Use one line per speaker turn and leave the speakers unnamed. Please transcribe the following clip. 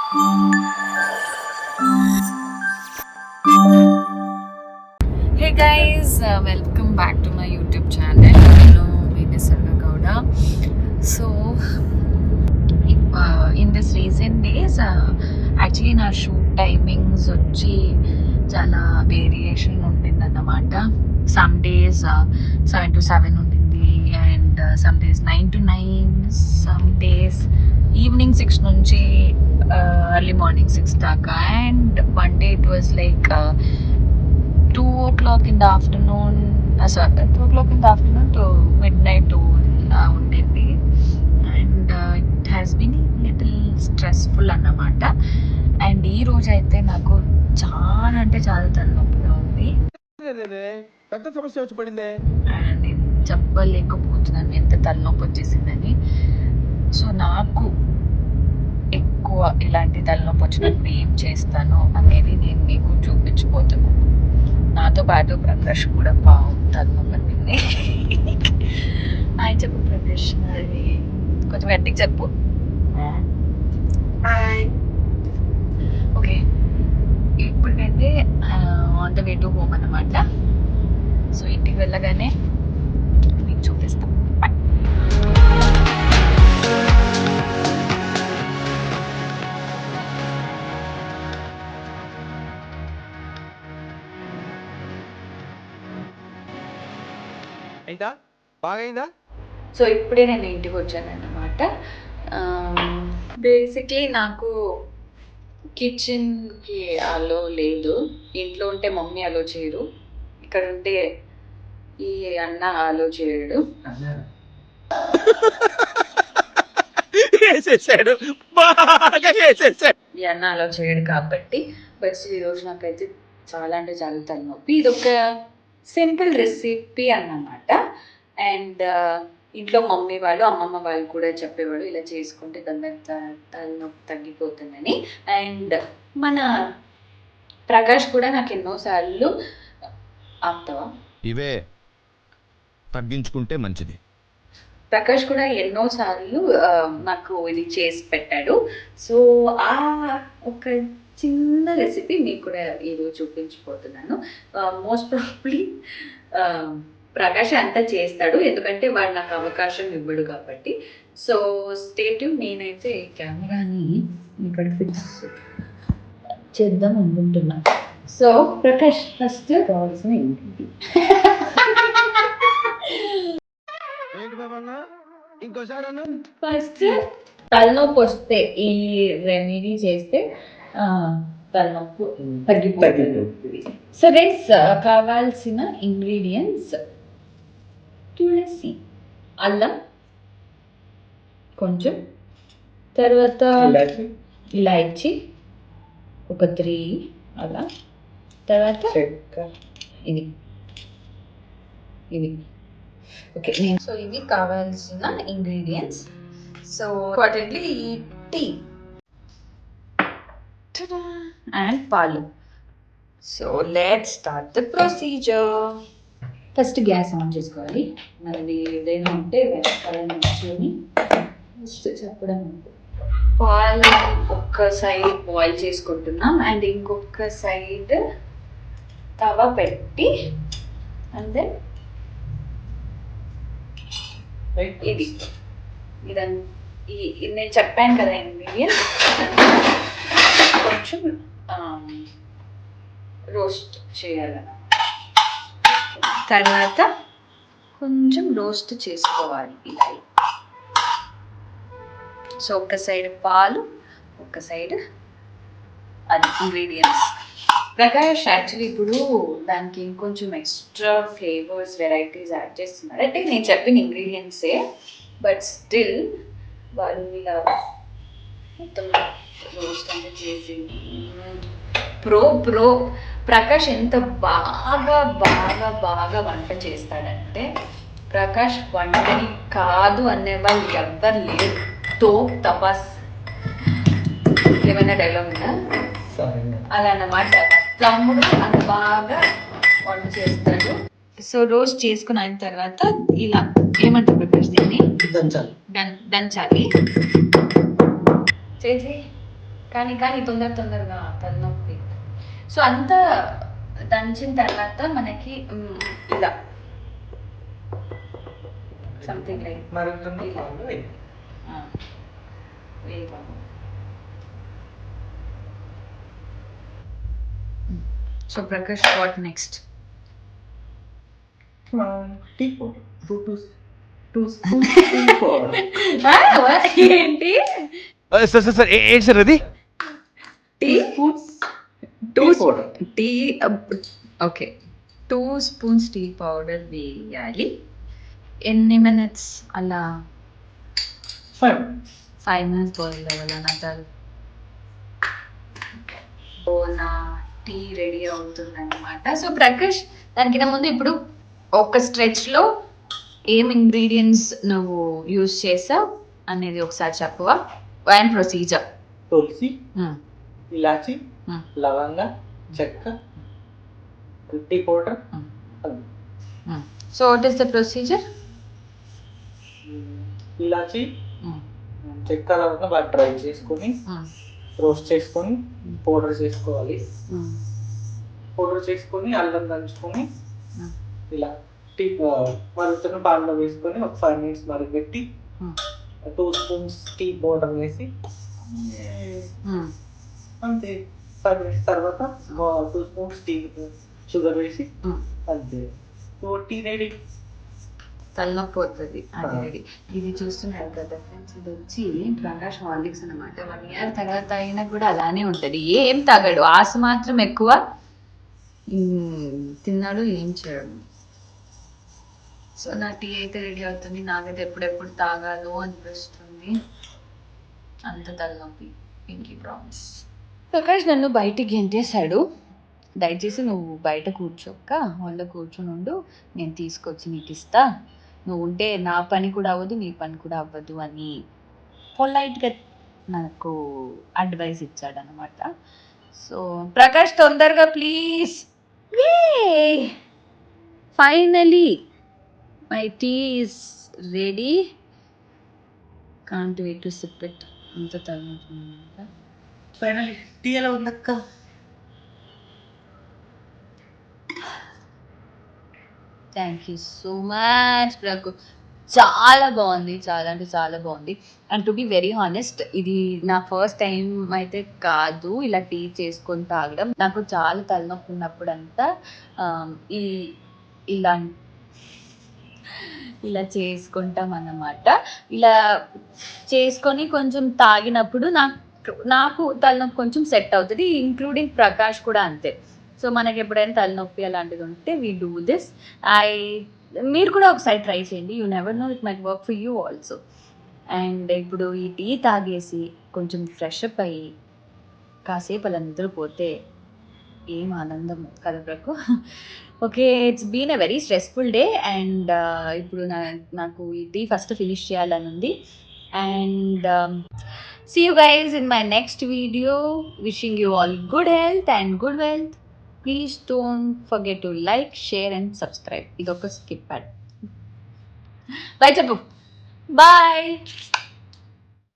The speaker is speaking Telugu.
Hey guys, welcome back to my YouTube channel. Hello, Vegasarga Gowda. So, in this recent days, actually నా షూట్ టైమింగ్స్ వచ్చి చాలా వేరియేషన్ ఉండింది అన్నమాట. సమ్ డేస్ 7 to 7 ఉండింది and some days 9 to 9, some days evening 6 నుంచి ఎర్లీ మార్నింగ్ 6 దాకా. And one day it was like 2 o'clock in the afternoon, 2 o'clock in the afternoon to midnight 2 ఉండింది. And it has been little stressful అన్నమాట. అండ్ ఈ రోజు అయితే నాకు చాలా అంటే చాలా తలనొప్పిగా ఉంది.
పెద్ద సమస్య వచ్చి పడిందే.
అండ్ నేను చెప్పలేకపోతున్నాను ఎంత తలనొప్పి వచ్చేసిందని. సో నాకు ఎక్కువ ఇలాంటి తలనొప్పి వచ్చినప్పుడు ఏం చేస్తాను అనేది నేను మీకు చూపించబోతున్నాను. నాతో పాటు ప్రకాష్ కూడా తలనొప్పి. ఆయన చెప్పు ప్రకాష్, అది కొంచెం గట్టిగా చెప్పు. ఓకే, ఇప్పుడైతే on the way to home అన్నమాట. సో ఇంటికి వెళ్ళగానే మీకు చూపిస్తాం. బాయ్.
అయిందా? బాగా అయిందా?
సో ఇప్పుడే నేను ఇంటికి వచ్చాను అన్నమాట. బేసిక్లీ నాకు కిచెన్కి అలో లేదు. ఇంట్లో ఉంటే మమ్మీ అలో చేయరు, ఇక్కడ ఉంటే ఈ అన్న అలో చేయడు.
వేసేసాడు, బాగా వేసేసాడు.
ఈ అన్న అలో చేయడు కాబట్టి బస్ ఈరోజు నాకైతే చాలా అంటే చాలా తలనొప్పి. ఇది ఒక సింపుల్ రెసిపీ అన్నమాట. అండ్ ఇంట్లో మమ్మీ వాళ్ళు అమ్మమ్మ వాళ్ళు కూడా చెప్పేవాడు ఇలా చేసుకుంటే తలనొప్పి తగ్గిపోతుందని. అండ్ మన ప్రకాష్ కూడా నాకు ఎన్నోసార్లు ఆపుతావా
ఇవే తగ్గించుకుంటే మంచిది.
ప్రకాష్ కూడా ఎన్నోసార్లు నాకు ఇది చేసి పెట్టాడు. సో ఆ ఒక చిన్న రెసిపీ మీకు కూడా ఈరోజు చూపించబోతున్నాను. మోస్ట్ ప్రాబ్లీ ప్రకాష్ అంతా చేస్తాడు, ఎందుకంటే వాడు నాకు అవకాశం ఇవ్వడు కాబట్టి. సో స్టేట్ నేనైతే కెమెరాని ఇక్కడ ఫిక్స్ చేద్దాం అనుకుంటున్నాను. సో ప్రకాష్ ఫస్ట్ కావాల్సిన ఏంటి?
ఇంకోసారి
ఫస్ట్ తలనొప్పి వస్తే ఈ రెమెడీ చేస్తే తలనొప్పి తగ్గిపోతుంది. సో రేస్ కావాల్సిన ఇంగ్రీడియంట్స్ తులసి, అల్లం కొంచెం, తర్వాత ఇలాచి ఒక 3 అలా, తర్వాత ఇది ఓకే. సో ఇవి కావాల్సిన ఇంగ్రీడియంట్స్. సో ఇంపార్టెంట్లీ ఈ టీ అండ్ పాలు. So let's start the procedure. First gas on చేసుకోవాలి. మనది ఏదైనా ఉంటే నుంచుని ఫస్ట్ చెప్పడం. పాలు ఒక్క సైడ్ బాయిల్ చేసుకుంటున్నాం అండ్ ఇంకొక సైడ్ తవ పెట్టి అండ్ దెన్ ఇది నేను చెప్పాను కదా ఇంగ్రీడియంట్ కొంచెం రోస్ట్ చేయాలన్నమాట. తర్వాత కొంచెం రోస్ట్ చేసుకోవాలి ఇలా. సో ఒక సైడ్ పాలు, ఒక సైడ్ అది ఇంగ్రీడియంట్స్. ప్రకాష్ యాక్చువల్లీ ఇప్పుడు దానికి ఇంకొంచెం ఎక్స్ట్రా ఫ్లేవర్స్ వెరైటీస్ యాడ్ చేస్తున్నారు. అంటే నేను చెప్పిన ఇంగ్రీడియంట్సే, బట్ స్టిల్ వాళ్ళు ఇలా మొత్తం రోస్ట్ అంటే చేసి ప్రో ప్రకాష్ ఎంత బాగా బాగా బాగా వంట చేస్తాడంటే, ప్రకాష్ వంటని కాదు అనేవాళ్ళు ఎవ్వరు లేరు. తపస్ ఏమైనా డైలాగ్ ఉందా? అలా అన్నమాట. తమ్ముడు అంత బాగా వంట చేస్తాడు. సో రోస్ట్ చేసుకుని అయిన తర్వాత ఇలా ఏమంటారు ప్రకాష్, దీన్ని దంచాలి చేసి కానీ తొందరగా తలనొప్పి. సో అంతా దంచిన తర్వాత మనకి ఇలా something like so Prakash what next? ఏంటి
సార్ సార్ సార్ ఏంటి సార్ అది?
Tea tea okay 2 spoons tea powder వేయాలి. ఎన్ని మినిట్స్ అలా? 5 minutes బాయిల్ అవ్వాలన్నట్టు. నా టీ రెడీ అవుతుంది అనమాట. సో ప్రకాష్, దానికన్నా ముందు ఇప్పుడు ఒక స్ట్రెచ్లో ఏం ఇంగ్రీడియంట్స్ నువ్వు యూజ్ చేసావు అనేది ఒకసారి చెప్పవా? And procedure.
తులసి, ఇలాచి, లవంగ, చెక్క, tea powder.
So what is the procedure?
ఇలాచి, చెక్క, లవంగ బాగా డ్రై చేసుకొని రోస్ట్ చేసుకొని పౌడర్ చేసుకోవాలి. పౌడర్ చేసుకొని అల్లం దంచుకొని ఇలా టీ మరుగుతున్న పాలలో వేసుకొని ఒక 5 minutes మరగబెట్టి 2 స్పూన్స్ టీ పౌడర్ వేసి అంతే. 5 minutes తర్వాత 2 స్పూన్స్ టీ షుగర్ వేసి అంతే టీ రెడీ.
తలనొప్పి పోతుంది అది రెడీ. ఇది చూస్తున్నారు కదా ఫ్రెండ్స్, ఇది వచ్చి ప్రకాష్ హార్లిక్స్ అనమాట. 1 year తర్వాత అయినా కూడా అలానే ఉంటుంది, ఏం తాగాడు. ఆశ మాత్రం ఎక్కువ, తిన్నాడు ఏం చేయడు. సో నా టీ అయితే రెడీ అవుతుంది. నాకైతే ఎప్పుడెప్పుడు తాగాలో అనిపిస్తుంది, అంత తలనొప్పి. పింకీ ప్రామిస్. ప్రకాష్ నన్ను బయటికి గెంటేశాడు. దయచేసి నువ్వు బయట కూర్చోక్క, హాల్లో కూర్చొని ఉండు, నేను తీసుకొచ్చి నీకు ఇస్తా, నువ్వు ఉంటే నా పని కూడా అవ్వదు, నీ పని కూడా అవ్వదు అని పొలైట్గా నాకు అడ్వైస్ ఇచ్చాడనమాట. సో ప్రకాష్ తొందరగా please. Finally my tea is ready. Can't wait to sip it. అంత తలనొప్పి.
ఫైనల్ టీ ఎలా ఉందక్క?
థ్యాంక్ యూ సో మచ్ ప్రకు. చాలా బాగుంది, చాలా అంటే చాలా బాగుంది. And to be very honest, ఇది నా ఫస్ట్ టైం అయితే కాదు ఇలా టీ చేసుకొని తాగడం. నాకు చాలా తలనొప్పి ఉన్నప్పుడు అంతా ఈ ఇలా ఇలా చేసుకుంటాం అన్నమాట. ఇలా చేసుకొని కొంచెం తాగినప్పుడు నాకు తలనొప్పి కొంచెం సెట్ అవుతుంది, ఇంక్లూడింగ్ ప్రకాష్ కూడా అంతే. సో మనకి ఎప్పుడైనా తలనొప్పి అలాంటిది ఉంటే వీ డూ దిస్. మీరు కూడా ఒకసారి ట్రై చేయండి, you never know, it might work for you also. And ఇప్పుడు ఈ టీ తాగేసి కొంచెం ఫ్రెష్ అప్ అయ్యి కాసేపు అలా నిద్రపోతే ఏం ఆనందం కదా బ్రకు. Okay, it's been a very stressful day. And ఇప్పుడు నాకు ఈ టీ ఫస్ట్ ఫినిష్ చేయాలని ఉంది. And see you guys in my next video. Wishing you all good health and good wealth. Please don't forget to like, share and subscribe. Idoka skip pad. Bye chappu. Bye.